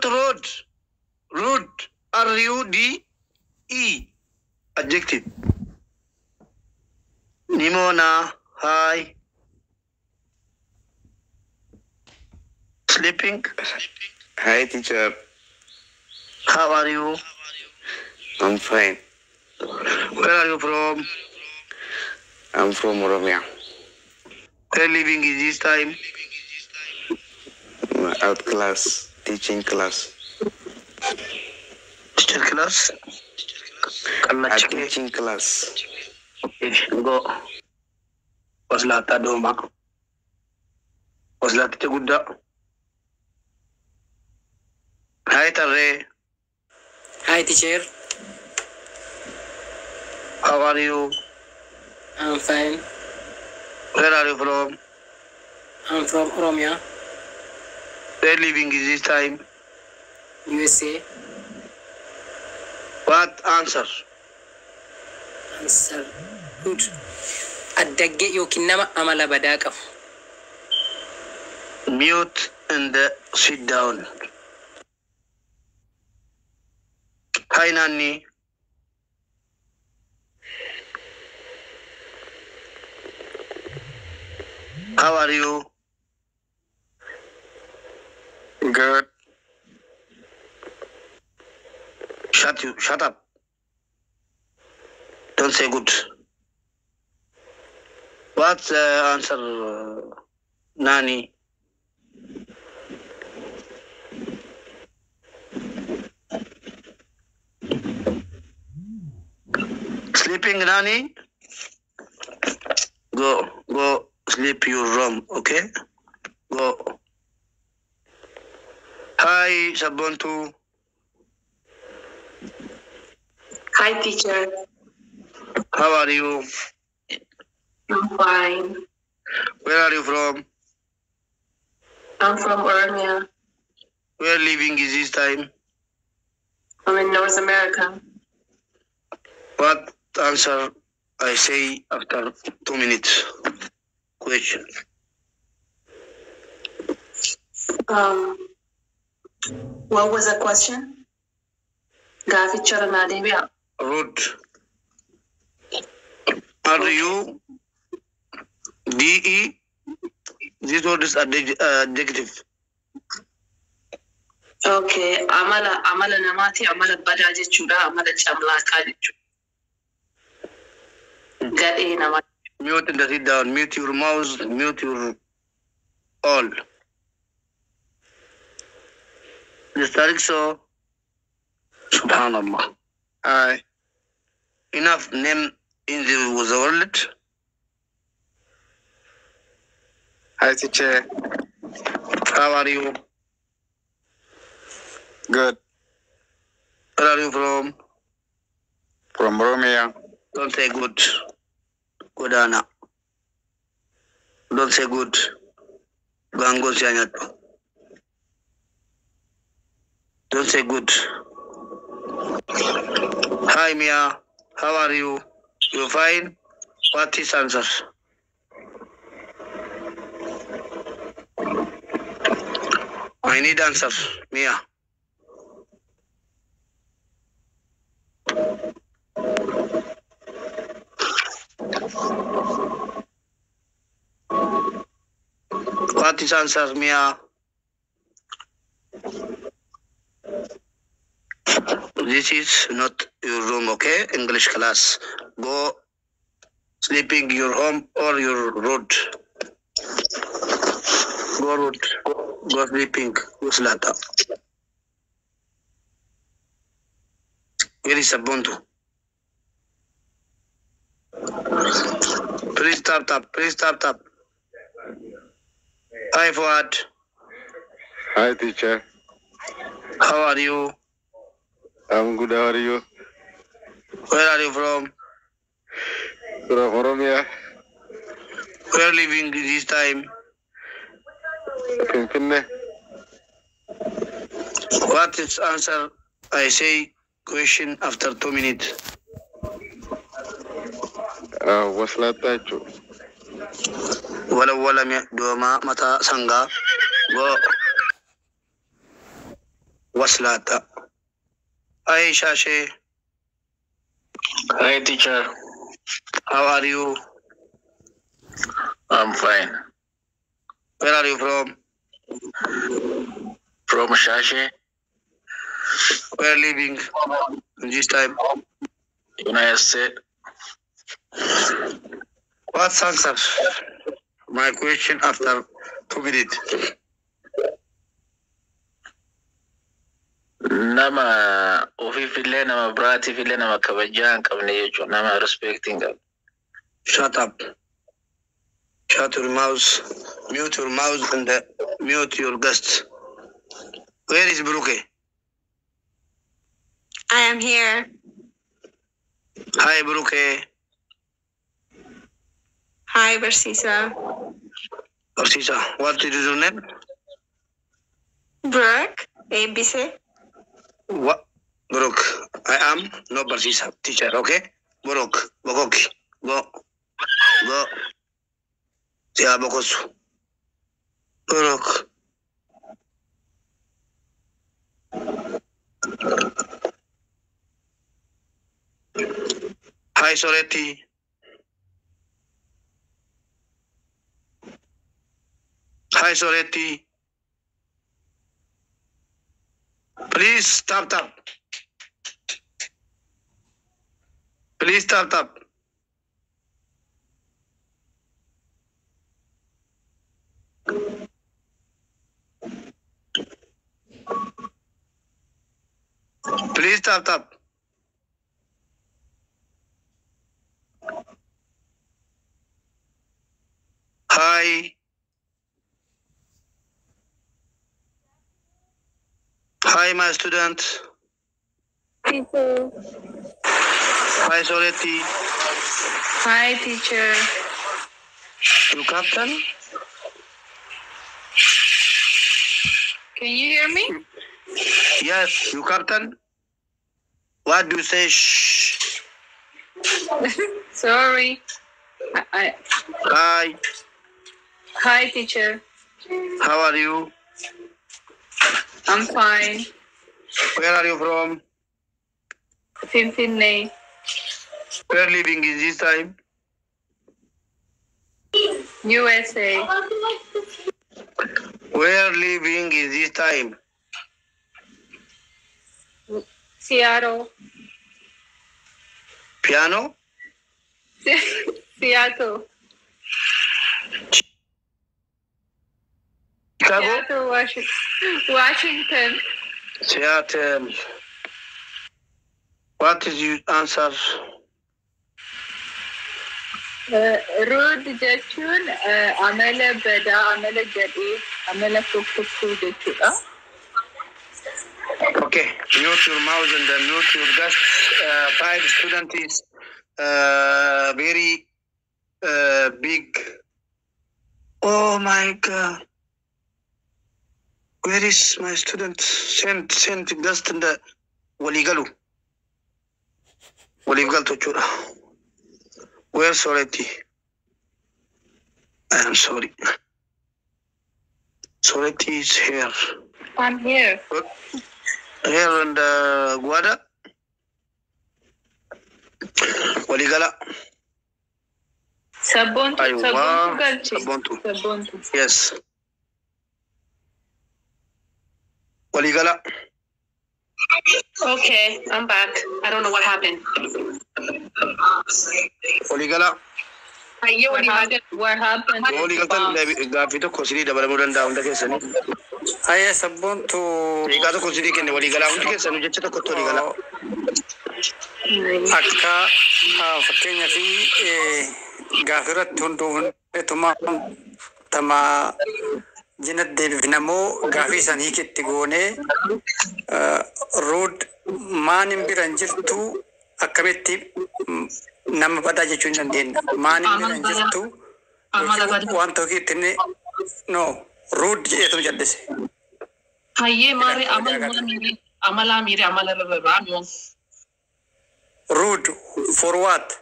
What road? Road. R-U-D-E. Adjective. Nimona. Hi. Sleeping? Hi, teacher. How are you? I'm fine. Where are you from? I'm from Oromia. Where living is this time? Out class, teaching class. Teacher class? At teaching class. Okay, go. Waslata doma. Waslata tegudda. Hi, Tare. Hi, teacher. How are you? I'm fine. Where are you from? I'm from Oromia, Where living is this time? USA. What answer? Answer. Good. Addagge yookiin nama amala badaa qabu. Mute and sit down. Hi, Nani. How are you? Good. Shut up. Don't say good. What's the answer, Nani? Sleeping, Nani? Go sleep your room, okay? Go. Hi, Sabontu. Hi, teacher. How are you? I'm fine. Where are you from? I'm from Oromia. Where living is this time? I'm in North America. What answer I say after 2 minutes? Question. What was the question? Gafichara Nadevia. Road. R-U-D-E. This word is adjective. Okay. Amala namati, amala badaji chuda, amala chamla kadichu. Gade namati. Mute and sit down. Mute your mouse. Mute your all. Just Tariq, so Subhanallah. Hi. Enough name in the world. Hi, teacher. How are you? Good. Where are you from? From Oromia. Don't say good. Good, Anna. Don't say good. Gango Sianyato. Don't say good. Hi, Mia. How are you? You fine? What is answer? I need answer, Mia. What is answer, Mia? This is not your room, okay? English class. Go sleeping your home or your road. Go road. Go sleeping. Go slata. Where is Ubuntu? Please tap. Please tap. Hi, Fuad. Hi, teacher. How are you? I'm good. How are you? Where are you from? From Oromia. Where living this time? Finfinne. What is answer? I say question after 2 minutes. Waslatachu. Wala doma mata sanga. Go. Waslata. Hi Shashe. Hi, teacher. How are you? I'm fine. Where are you from? From Shashe, Where living in this time? United States. What's answer? My question after 2 minutes. Nama ofifile nama brati file nama kabajan kabne yecho nama respecting. Shut up. Shut your mouth. Mute your mouth and mute your guests. Where is Bruke? I am here. Hi Bruke. Hi, Barsisa. Orsisa, what is your name? Brooke, ABC. What? Brooke. I am no Barsisa teacher, okay? Brooke. Bogoki. Go. Go. Yeah, Bokosu. Brooke. Hi Soreti. Hi Soreti. Please stop. Please stop. Please stop. Hi. Hi, my student. Teacher. Hi, Soleti. Hi, teacher. You captain? Can you hear me? Yes, you captain. What do you say? Shh. Sorry. Hi. Hi, teacher. How are you? I'm fine. Where are you from? Finfinne. Where living is this time? USA. Where living is this time? Seattle. Piano? Seattle. Chicago? Seattle, Washington. Seattle. What is your answer? Rude jechuun amala badaa, amala gadhee, amala tokkoffuu jechuudha. Okay, mute your mouse and mute your guest. 5 students is very big. Oh my God. Where is my student? Send guest in the Waligalu. Waligal to Chura. Where's Soreti? I am sorry. Soreti is here. I'm here. Here in the Guada. Waligala. Sabontu. Yes. Waligala. Okay, I'm back. I don't know what happened. Waligala. What happened? Waligaltan gafito kosiri da baramudan da unda kesani. Aya Sabontu. Igato kosiri kenne waligala undi kesanu jechata kotto waligala. Akka fakkeenya fi gaafiratti hundumaa tama jinat deebifnamoo gaafii sanii ketti goonee rood maanin biran jirtu akkamitti nama badaa jechuu hin dandeenya. Maanin biran jirtu waan tokkittinne no rood jedheetu jaddese. Hayyee maari amala miire amala babaa Rude for what?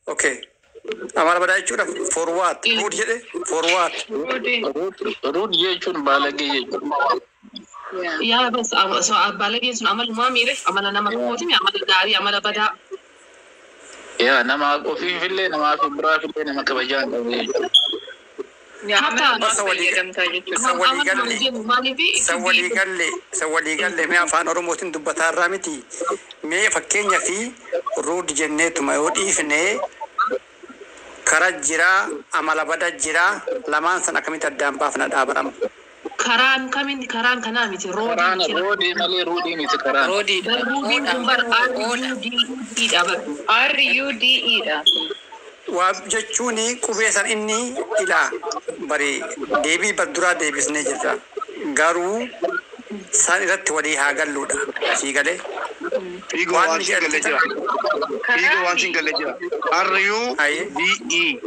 Okay. Amala badaa jechuudha for what? Rude jedhe for what? Rude jechuun baalagee jechuudha. يا بس بالك يسون عمل ما ميري عمل أنا مكوتي عمل داري عمل بدا يا نما وفي في الليل نما في برا في الليل نما كبجان قبل حتى سوالي قال لي ما فان رموتين دبتها رامتي ما فكينيا في رود جنة ما يودي فيني كراجرا عمل بدا جرا لما سنا كمي تدام بافنا دابرام كران كمين كران كنا ميتي رودي مالي رودي ميتي كران رودي نمبر RUDE da. وابجتشوني كوبيسان إني إلى بري ديبي بدرا ديبيس نجرا غارو سانيرت وليها قالودا في قاله فيجو وانشين قال فيجو وانشين قال RUDE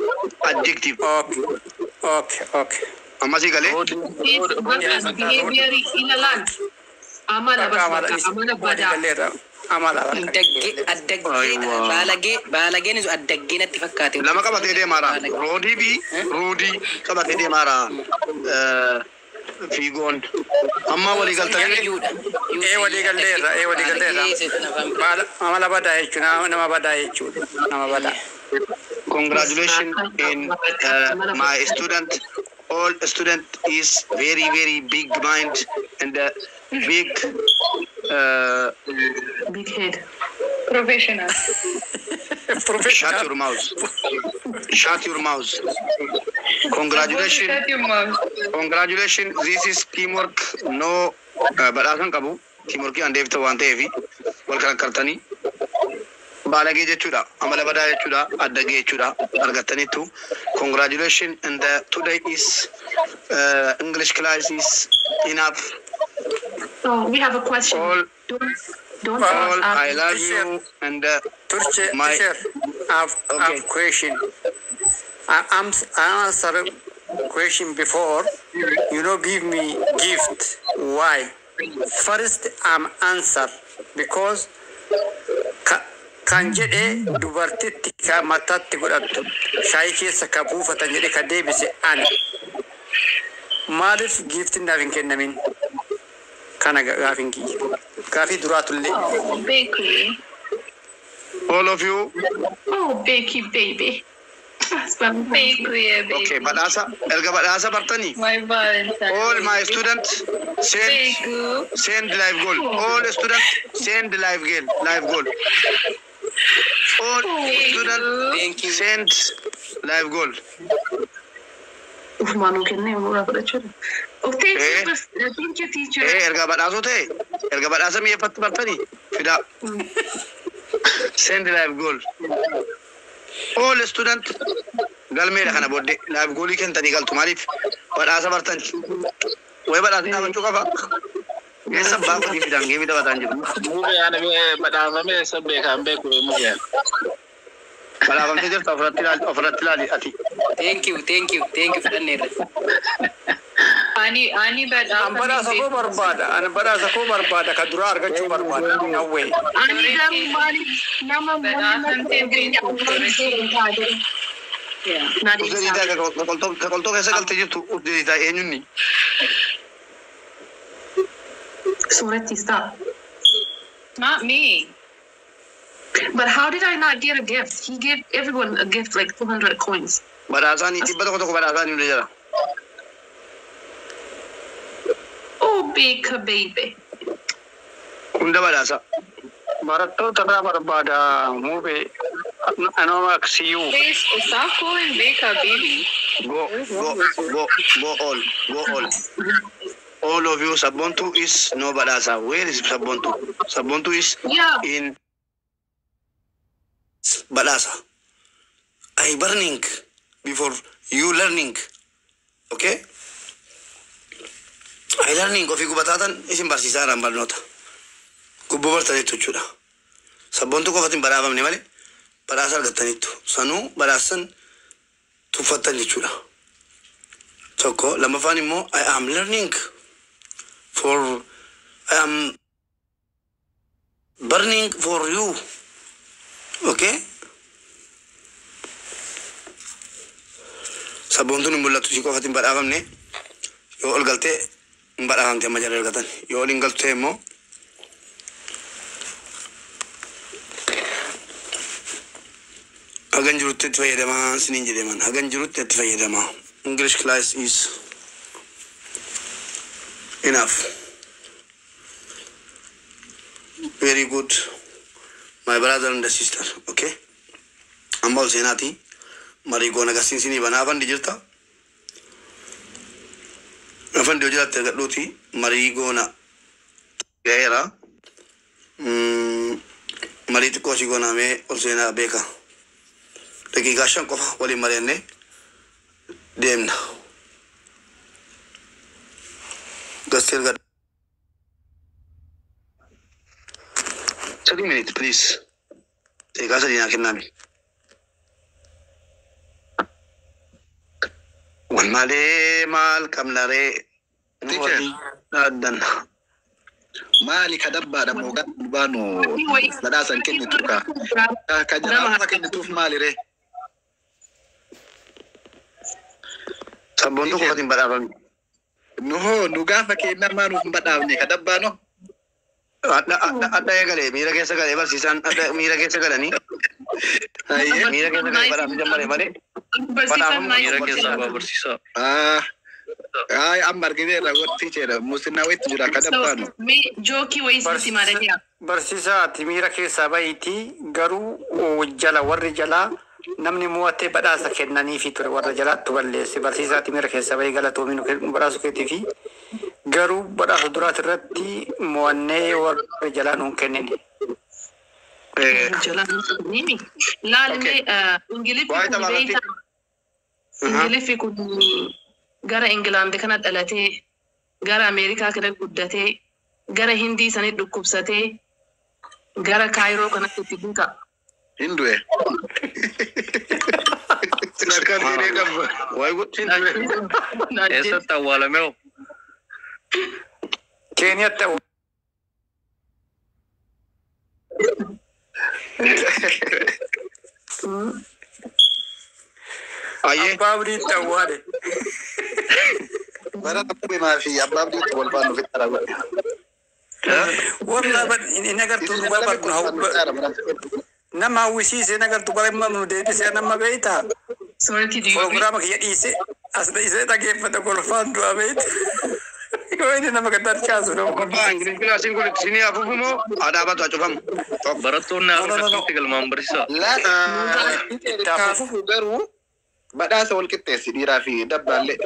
adjective اوكي أما سي قال behavior إلى الآن عمل بس عمل بدا بالغين نزو الدقين اتفكاتي لما كبت يدي مارا رودي كبت يدي مارا فيجون أما ولي قال تاني ولي قال ليرا بعد عمل بدا يجونا نما بدا يجونا نما بدا congratulations in my student. All student is very big mind and big head. Professional. Shut your mouth. Shut your mouth. Congratulations. Shut your mouth. Congratulations. This is teamwork. No, but I can't kabu. Teamwork and David want heavy. Welcome, Kartani. Balagi jechuudha amala badaa jechuudha addagee jechuudha argataniitu congratulations and today is English class is enough. So we have a question. Don't all I love you and my I've question. I answer question before. You know, give me gift. Why? First, I'm answer because. Kan jedhe dubartitti ka matatti godhattu shaayii keessa ka buufatan jedhe ka deebise ani maaliif giiftiin naaf hin kennamin kana gaafin kiyya gaafii duraatullee Bakery. all of you Oh, Becky, baby. Bakery, baby. okay badhaasa erga badhaasa bartanii My Valentine. all my students send live goal all students send live goal all students send live goal. Manu kenne mura fudhachuudha. Thank you, teacher. Erga badhaasoo ta'e erga badhaasa mi'eeffatti bartanii fidaa send live goal. All students galmeedha kana booddee live goalii kentanii galtu maaliif badhaasa bartanii way badhaasni dhaabachuu qaba. Esa bago di bidang gibi dapat anjir. Move ana be badama me sabbe kan be ku move. Badama te jert ofratilali ati. Thank you for the Ani bad. Ambara sako barbada ka dura argachu barbada no way. Ani daru mali nama Userita ka kolto kaisa kalte jirtu userita enyunni. Surati, stop. Not me. But how did I not get a gift? He gave everyone a gift, like 200 coins. Badasani tiba to badasani udah jara. Oh, baby. Unda badasa. Barato tada barbada move. Anomak see you. Please, stop calling Baker baby. Go all. All of you, Sabontu is no badasa. Where is Sabontu? Sabontu is in badasa. I burning before you learning. Okay? I learning of you batatan is in Barsisa and Barnota. Kuboverta to Chura. Sabontu Kofatin Barabam Nevale, Barasa Gatanito. Sanu, Barasan to Fatanichura. Choco, Lamafanimo, I am learning. For I am burning for you. Okay? Sabontu ni mulla tusi ko fatin baragam ne. Yo olgalte badhaafamte amma jala argatan yoo waliin galtu ta'e immoo hagan jirutti itti fayyadamaa siniin jedhaman hagan jirutti itti fayyadamaa. English class is enough. Very good, my brother and sister. Okay, amma ol seenaati marii goona gasiin sinii banaa afan dijirta afan dio jiraatti argadhuuti marii goona gaheera marii xiqqoo si goonaamee ol seenaa beeka daqiiqaa 5 qofa waliin mari'anne deemna gastii argadhu 3 minutes please daqiiqaa 3 naa kennaami wan malee maal qabnaree addan maali kadabbaadha moogaa baanu badhaasan kennitu ka janaama kennituuf maalire sabboon tokko fatiin badhaafame nu gaafa kennaa maanuuf hin badhaafne kadabbaano adda eegalee miira keessa galee barsiisaan adda miira keessa galanii miira keessa galee badhaafne jammaree malee Mira keessa barsiisa. Ay amma argineerra wanti jedha musinaa wetti jira kadabbaano Jooki wayisitti maadaniya. Barsiisaa ati miira keessaa bahiitii garuu jala warri jalaa namni mo'attee badhaasa kennaniifi ture warra jalaattu balleessi barsiisaa ati miira keessaa bahii galatoomii nu badhaasu keetii fi garuu badhaasa duraati irratti mo'annee warri jalaa nuun kennini. Laalme Ingilifi kun gara Ingilaandi kana dhalatee gara Ameerikaa kana guddatee gara Hindii sanit dhukkubsatee gara Kaayiroo kanatti itti buuta. Hindue Nakal dire qabba way gotin Eessa tawwaalamee Keeniyatti ayyee abbaabdii ta'uwaadhe bara tabbee maafi abbaabdii wal faanu fitara wallah in agartu nama hawwisiise in agartu bara imma nu deebisee nama beeyta Sorry, do you programma kiyya dhiise as dhiisee dhageeffata golfaan du'a beeyta yoo inni nama gaddaat kaasu Abbaa Ingiliz kilaasiin kun isinii afuufumoo adaabatu acufamu. barattoonni akkatti galmaan barsiisa. Kaafufu garuu badhaasa wal qixxeessi dhiiraa fi dabbaallee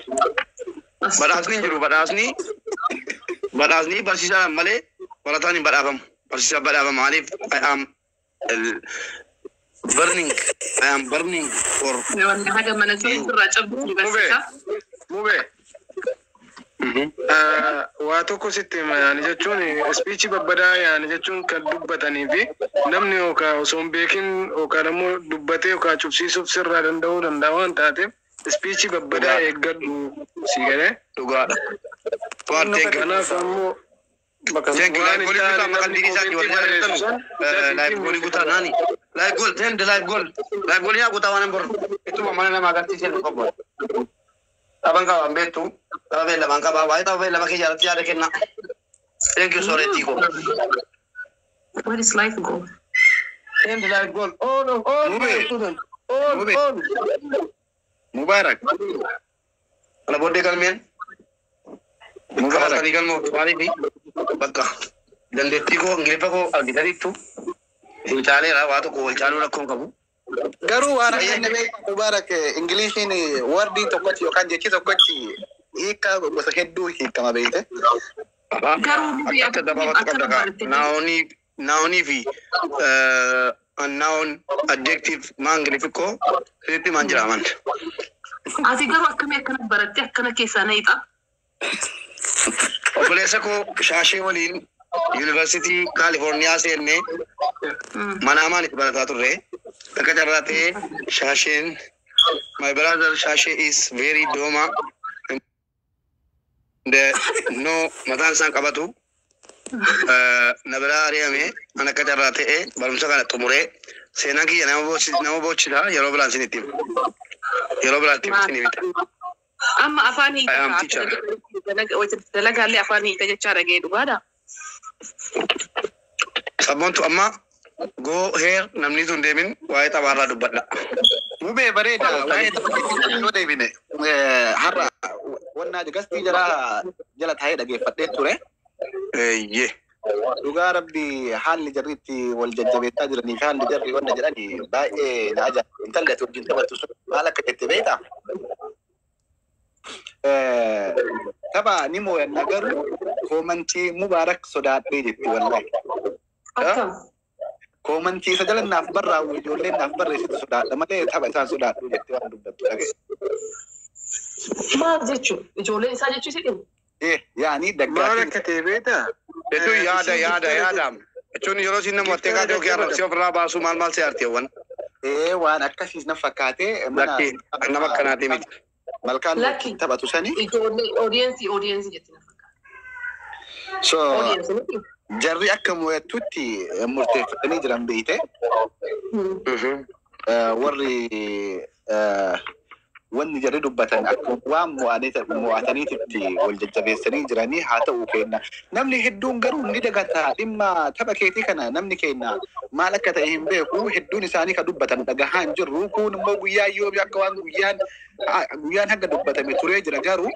Badhaasni hin jiru badhaasni barsiisaa malee barataan hin badhaafamu. Barsiisaa badhaafama maaliif I am burning for Mube waa tokko sitti yaani jechuun speech babbadaa yaani jechuun kan dubbatanii fi namni yookaan osoo hin beekin yookaan immoo dubbatee yookaan cubsiisuuf sirraa danda'uu danda'a waan taateef speech babbadaa eeggadhu si galee dhugaadha. kanaaf ammoo Thank you. Live goal guta makan diri sa jual live goal guta nani. Live goal ten the live goal. Live goal ni aku tahu nomor itu mana nama ganti sih kau buat. Abang kau ambil tu, abang lah bangka bawa itu abang lah pakai jalan tiada kena. Thank you sorry Tiko. What is life goal? Ten the live goal. Oh no, oh student. Oh oh. Mubarak Kalau body kalmen. Mubarak tadi kan mau kembali ni. Bakka dandeettii koo ingiliffa koo argitaniittu fincaaleera waa tokko wal caaluu rakkoon qabu. garuu waan inni Mubarak Ingiliishiin wardii tokkochi yookaan jechi tokkochi hiika gosa hedduu hiikama beekte. Akka dabaafatu qabda kaa naawonii fi unknown adjective maa ingiliffi koo sirriitti maan jiraaman. Ati garuu akkamii akkana barattee akkana keessaa na hixa? Obboleessa koo shaashee waliin Yuunivarsiitii Kaalifoorniyaa seennee manaamaan itti barataa turre. Akka carraa ta'ee shaasheen my brother Shashe is very doma. No mataan isaan qabatu. Na biraa ari'ame an akka carraa ta'ee barumsa kana xumuree seenaan kiyya nama boochidha yeroo biraan isinitti himu. Yeroo biraatti isiniif hima. Amma afaan I am teacher. hiita dalagaallee afaan hiita jechaa dhagee dhugaadha. Sabboontu amma go here namni tun deemin waa'ee taphaarraa dubbadha. Mubee bareeda waa'ee taphaatti yoo deebine har'a wannaa gastii jala taa'ee dhageeffadhee ture. Eeyyee. Dhugaa rabbi haalli jarriitti wal jajjabeessaa jiranii fi haalli jarri wanna jedhanii baay'ee na ajaa'iba. Intalli ati wajjin taphattu sun maal akka jette beektaa? Tapha ni moo'anna garuu koomantii Mubaarak sodaadhee jetti wallahi. Koomantii isa jala naaf barraa'u ijoolleen naaf barreessitu sodaadha malee tapha isaan sodaadhu jettee waan dubbattu dhagaye. Maal jechuun ijoolleen isaa jechuu si dhibu? Yaani Maal daggaatiin akka ta'e beektaa? Jechuun yaada. Jechuun yeroo isin nama wattee kaatee yookiin si ofirraa baasuu maal si arteewwan. waan akkasiis na fakkaatee Lakki nama akkanaati miti. malkaan Lakki. taphatu sanii. Ijoollee oodiyensii jetti na fakkaata. So Oodiyensii miti? jarri akka mo'attutti murteeffatanii jiran beeyte warri wanni jarri dubbatan akka waan mo'ataniititti wal jajjabeessanii jiranii haa ta'uu kenna. Namni hedduun garuu ni dagataa dhimma tapha keetii kana namni kenna maal akka ta'e hin beeku hedduun isaanii ka dubbatan dhagahaa hin jirru kun immoo guyyaa yoomi akka waan guyyaan hanga dubbatame turee jira garuu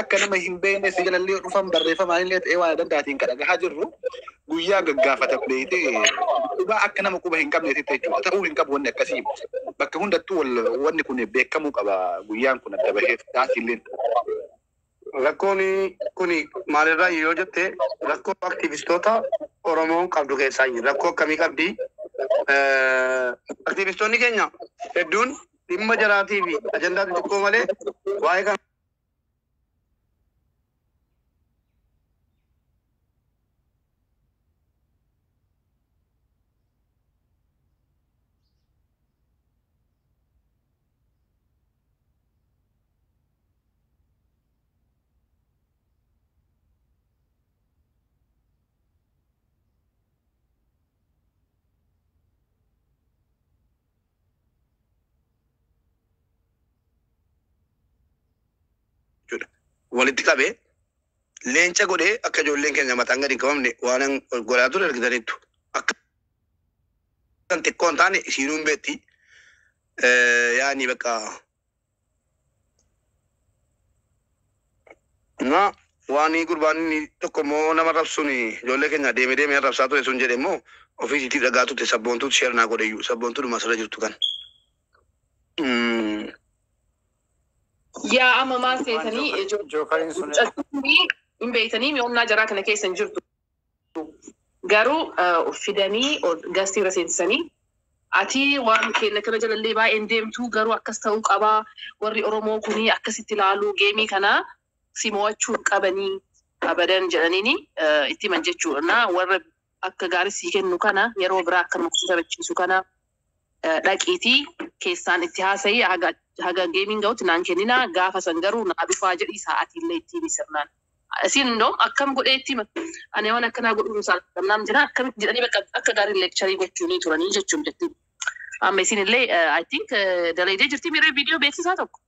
akka nama hin beekne si jalallee dhufan barreeffamaan illee ta'ee waan danda'atiin ka dhagahaa jirru guyyaa gaggaafata beeyte dhugaa akka nama quba hin qabneeti jechuudha. Ta'uu hin qabu wanni akkasii bakka hundattuu wanni kun beekamuu qaba guyyaan kun adda bahee taasiilleen. Rakkoon kuni maalirraa yoo jette rakkoo aktivistoota Oromoon qabdu keessaa rakkoo akkamii qabdi? Aktivistoonni keenya hedduun dhimma jaraatii fi ajandaa xixiqqoo malee waa'ee kana walitti qabee leenca godhee akka ijoolleen keenya mataan gadi hin qabamne waan godhaa ture argitaniittu. Akka kan xiqqoo hin taane isiinuun beetti. Yaani bakka na waan gurbaan tokko immoo nama rabsuun ijoollee keenya deemee rabsaa ture sun jedhe immoo ofiisiitii dhagaa turte sabboontuutu sheernaa godheyyuu sabboontuudhuma asirra jirtu kan. Yaa amma maal seetanii Jookariin sun hin beektanii mi'oomnaa jaraa kana keessa hin jirtu. Garuu fidanii gastiirra seensisanii ati waan keenya kana jalallee baay'een deemtu garuu akkas ta'uu qabaa warri Oromoo kunii akkasitti ilaaluu geemii kana si mo'achuu qabanii abadan jedhaniini itti himan jechuudha. Warra akka gaarii sii kennu kana yeroo biraa akka nuti taphachiisu kana dhaqiitii keessaan itti haasa'ii haga geemiin ga'utti naan kennina gaafa san garuu naa dhufaa jedhii sa'aatiillee ittiin sirnaan. Isin indoo akkam godhee itti ani waan akkanaa godhuun saalfannaan jira akkamitti jedhanii bakka akka gaarii leekcharii gochuunii turanii jechuun jetti. Amma isin illee I think dalaydee jirti miiree viidiyoo beeksisaa tokko.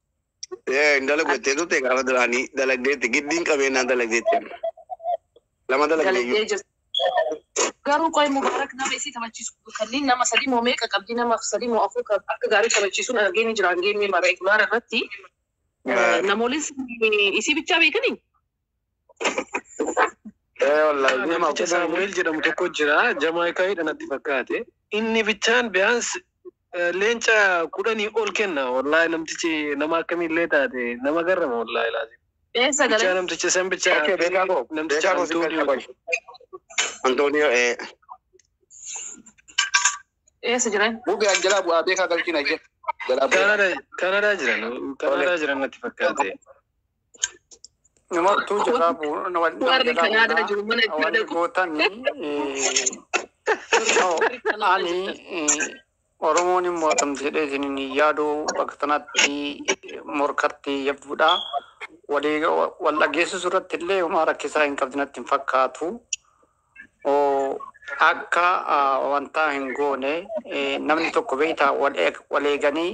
Dalagu jettee turte gaafa duraanii dalagdeetti giddiin qabeenyaan dalagdeetti. Lama dalagdee jirti. Garuu qoy Mubaarak nama isii taphachiisu kanneen nama sadii moo meeqa qabdi nama sadii moo afur akka gaarii taphachiisuun arganii jiran geemii mara irratti namoollis isii bichaa beekanii. Namicha Saamu'eel jedhamu tokko jira Jamaayikaayidha natti fakkaate. Inni bichaan biyyaans leenca 10 ol kenna wallahi namtichi nama akkamiillee taate nama garrama wallahi laazim. Eessa galee? Bichaa namticha san bichaa namticha Antonio eessa jiran? Buugee Anjalaa bu'aa beekaa galchina jee. Kanadaa jiran natti fakkaate. namoota jira Warri Kanaadaa jiru mana itti warri gootan ani Oromoon immoo atamti jedhee isin yaaduu bakka sanatti morkatti yabbuudha. Wal dhageessisu irratti illee homaa rakkisaa hin qabdinatti hin fakkaatu. Akka wanta hin goone namni tokko beektaa wal eeganii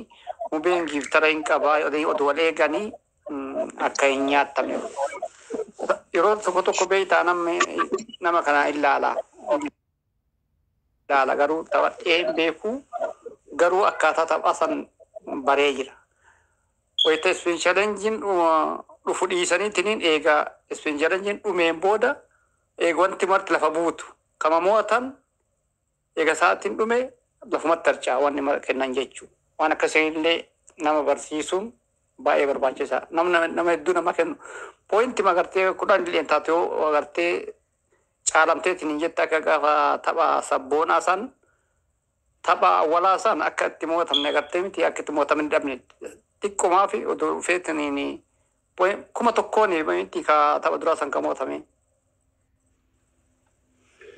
mubeen giiftara hin qabaa oduu wal eeganii akka hin nyaatamne. Yeroo tokko beektaa nama kana ilaala garuu taphadhee beeku garuu akkaataa taphaa san baree jira. Wayita Spin Challenge dhufu dhiisaniitiin eegaa Spin Challenge dhumeen booda wanti marti lafa buutu kama mo'atan eega sa'aatiin dhume lafumatti harcaa wanni kennan jechuudha. Waan akkasiillee nama barsiisuun baay'ee barbaachisaa. Nama hedduu nama kennu. Pointi magartee kudhan illee taate yoo agartee caalamteetiin hin jette akka gaafa tapha sabboonaa san tapha awwalaa san akka itti mo'atamne agartee miti akka itti mo'atamne hin dhabne xiqqoomaa fi oduu dhufeetiin kuma tokkoon miti ka tapha duraa san ka mo'atame.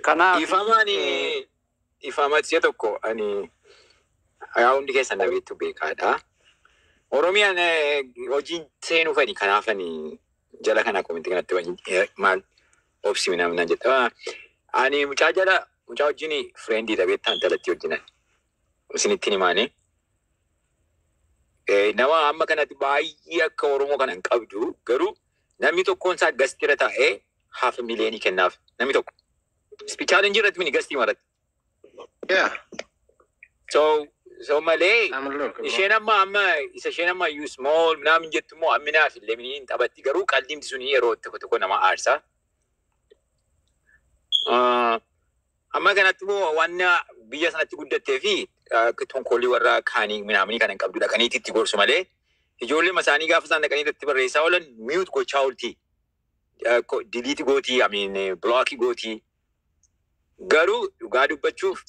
Kanaaf ifamati tokko ani hundi keessan dhabeettu beekaadha. Oromiyaan hojiin seenuu fedhi kanaaf ani jala kana kominti kanatti maal obsi minamna jedha. Ani mucaa wajjin friendii dhabeettaan talatti wajjinan isinitti himaane. Nama amma kanatti baay'ee akka Oromoo kana hin qabdu garuu namni tokkoon isaa gastira taa'ee 500,000 kennaaf namni tokko. Challenge irratti mini gastii maratti. Yeah. So malee isheen amma you small namni jettu immoo amminaaf illee mini taphatti garuu qalbiimti suni yeroo tokko nama aarsa. Amma kanatti immoo waan biyya sanatti guddattee fi tonkoolii warra kaanii minaamini kana hin qabdu dhaqaniitti itti gorsu malee ijoollee masaanii gaafa isaan dhaqaniitti itti barreessaa oolan mute gochaa oolti. Delete gootii blockii gootii. Garuu dhugaa dubbachuuf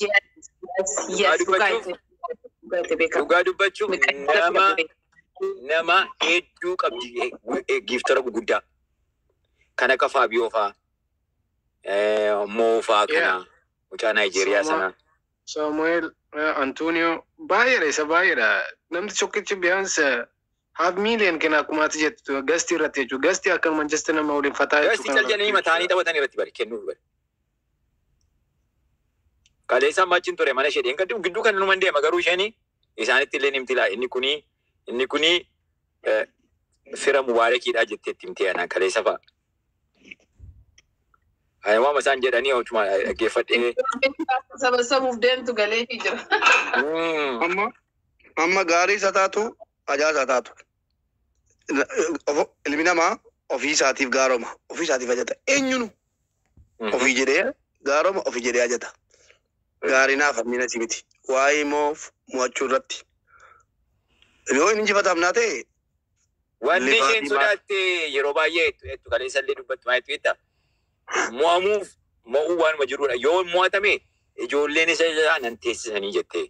nama hedduu qabdi giftara guguddaa kan akka Faabiyoo fa'aa Moo fa'aa kana mucaa Naayijeeriyaa sana. Samuel Antonio baay'eedha isa baay'eedha. Namni tokkichi biyyaansa 500,000 kenna akkumaatti jettu gastii irratti jechuudha. Gastii akka Manchester nama waliin fataa jechuudha. Gastii caljalanii mataanii taphatan irratti bari kennuuf bari. Kaleessa machiin ture mana ishee deemka gidduu kan numan deema garuu isheen isaanitti illee nimti laa inni kuni fira Mubaarakiidha jetteetti himtee anaan kaleessa fa'a. Waama isaan jedhanii hojuma dhaggeeffadhee. Sabasabuuf deemtu galee jira. Amma gaarii isa taatu ajaa isa taatu. Ilmi namaa ofii isaatiif gaaroma ofii isaatiif ajata eenyunu ofii jedhee gaaroma ofii jedhee ajata. Gaarii naaf ammina si miti. Waa'ee moof mo'achuu irratti. Yoo inni injifatamnaa ta'e. Wanni isheen sodaatte yeroo baay'ee hedduu kaleessa illee dubbattu maayettu jetta. Mo'uu waanuma jirudha. Yoo mo'atame ijoolleen isa nan teessisanii jettee.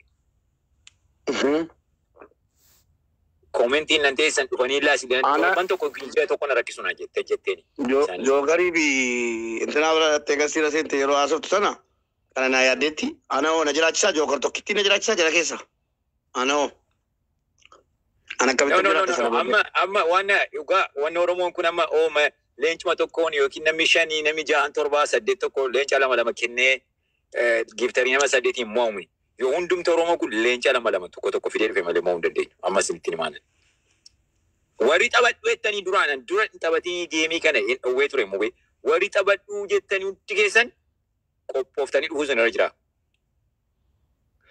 Komentiin nan teessisan dhufanii laasigan tokko na rakkisuna jetteeni. Joogarii fi intinaa bira dhattee garsiira seente yeroo haasoftu sana kana naa yaaddeetti anoo na jiraachisaa joogar tokkitti na jiraachisaa jira keessa. Anoo. Ana akkamitti jiraata sana. Amma waan Oromoon kun amma ooma leencuma tokkoon yookiin namni 5 namni 6 7 8 tokko leenca 2 kennee giftarii nama 8 mo'ume. Yoo hundumti Oromoo kun leenca 2 tokko fidee dhufe malee mo'uu hin dandeenyu. Amma isinitti himaan. Warri taphadhu jettanii dura taphatii geemii kana dhowwee ture immoo warri taphadhu jettanii hundi keessan qophooftanii dhufuu sana irra jira.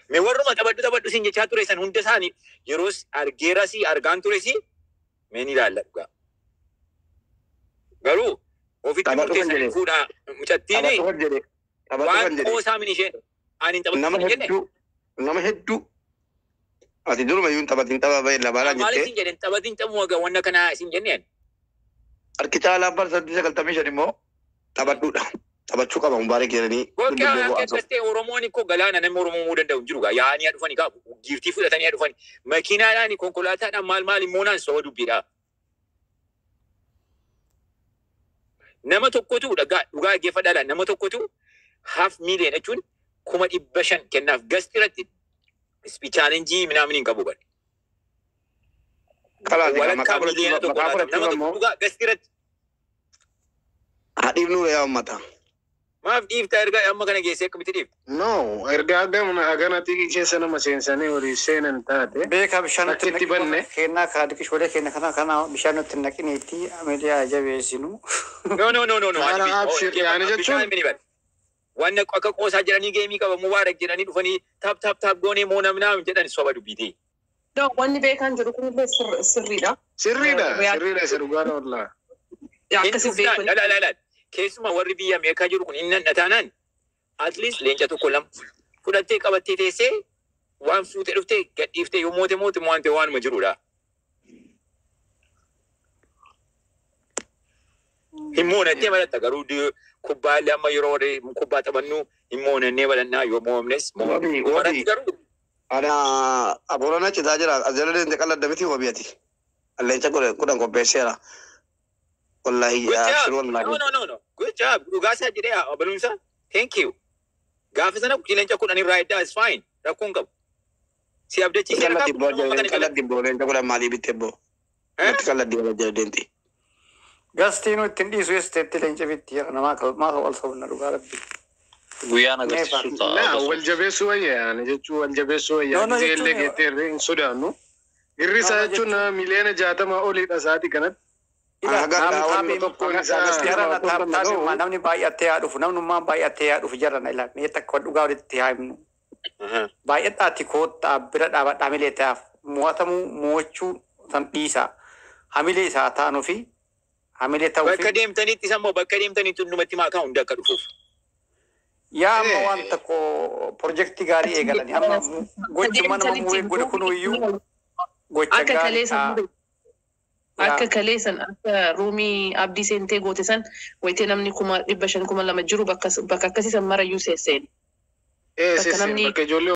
Mee warruma taphadhu sin jechaa ture san hunda isaanii yeroo argeerasi argaan turesi mee ni ilaalla dhugaa. Garuu ofitti murteessanii fuudhaa mucattiini waan qoosaa min isheen ani taphattu jenne. Nama hedduu ati duruma yuun taphatiin tapha baay'ee labaadhaan jettee. Maaliif hin jedhen taphatiin taphuu wanna kana isin jenneen. Harki caalaa bar 995 immoo taphadhuudha. Taphachuu qaba Mubaarak jedhanii. Akkastee Oromoon ikkoo galaana namni Oromoo muuduu danda'u jiru gaa yaa'anii dhufanii gaa giiftii fudhatanii dhufanii makiinaadhaan konkolaataadhaan maal immoo naan soo dubbiidha. Nama tokkotu dhugaa dhaggeeffadhaadhaan nama tokkotu 500,000 jechuun 500,000 kennaaf gasti irratti challenge minaamin hin qabu gadi. Walakkaa miliyoona tokko nama tokko dhugaa gasti irratti. Haadhiif nuura yaa ummata. Maaf dhiiftaa ergaa amma kana geessee akkamitti dhiifta? No, ergaa aganatti keessa nama seensanii horii seenan taate. Beeka bishaan Achitti banne. kennaa kaadiki sholee kenna kana bishaan nutti naqiniitti miidiyaa jabeessinu. No. Kana abshir yaani jechuun. Wanna akka qoosaa jedhanii geemii qaba mubaarak jedhanii dhufanii taap goonee moo namnaa jedhani soba dubbitee. Wanni beekan jiru kunillee sirriidha. Sirriidha isa dhugaan oolaa. Akkasii beekun. Laala. Keessumaa warri biyya Ameerikaa jiru kun inni dhataanaan at least leenca tokko lama fudhattee qabattee teessee waan fuutee dhuftee gadhiiftee yoo moote waante waanuma jirudha. Himmoonatee balatta garuu kubbaallee amma yeroo warri kubbaa taphannu himmoonannee balannaa yoo moomnes moomatti garuu. Ana abolona citaa jira azela de kala da miti wabiyati. Leenca kudhan qopheesseera. Wallahi ya shiru wallahi. No. Good job. Dhugaasaa jedhee abalumsa. Thank you. Gaafa sana leenca kudhan irraa eddaa is fine. Rakkoon qabu. Si abdachiisee kala dibbo leenca kudhan maalii bitte boo. Kala dibbo jedhenti. Gastiinu ittiin dhiisu esteetti leenca bitti jira namaa ol sabna dhugaa rabbi. Guyaan agarsiisu wal jabeessuu wayya yaani jechuun wal jabeessuu wayya illee geetteerre hin sodaannu. Irri isaa jechuun miliyoona 60 oliidha sa'aatii kanatti. Namni baay'atee haa dhufu namnummaan baay'atee haa dhufu jarra na ilaali mee takka dhugaa walitti haa himnu. Baay'adhaatti koottaa bira dhaabadhaa hamilee ta'aaf mo'atamuu mo'achuu san dhiisa. Hamilee isaa taanuu fi hamilee ta'uu fi. Bakka deemtanitti immoo bakka deemtanitti hundumatti maakaa hunda akka dhufuuf. Yaa amma waan tokko projektii gaarii eegalanii amma gochi mana muumee godhe kunuyyuu gocha gaarii. Akka kaleessan akka ruumii abdii seentee goote san wayitee namni 500,000 jiru bakka akkasiisan marayyuu seesseen. Bakka ijoollee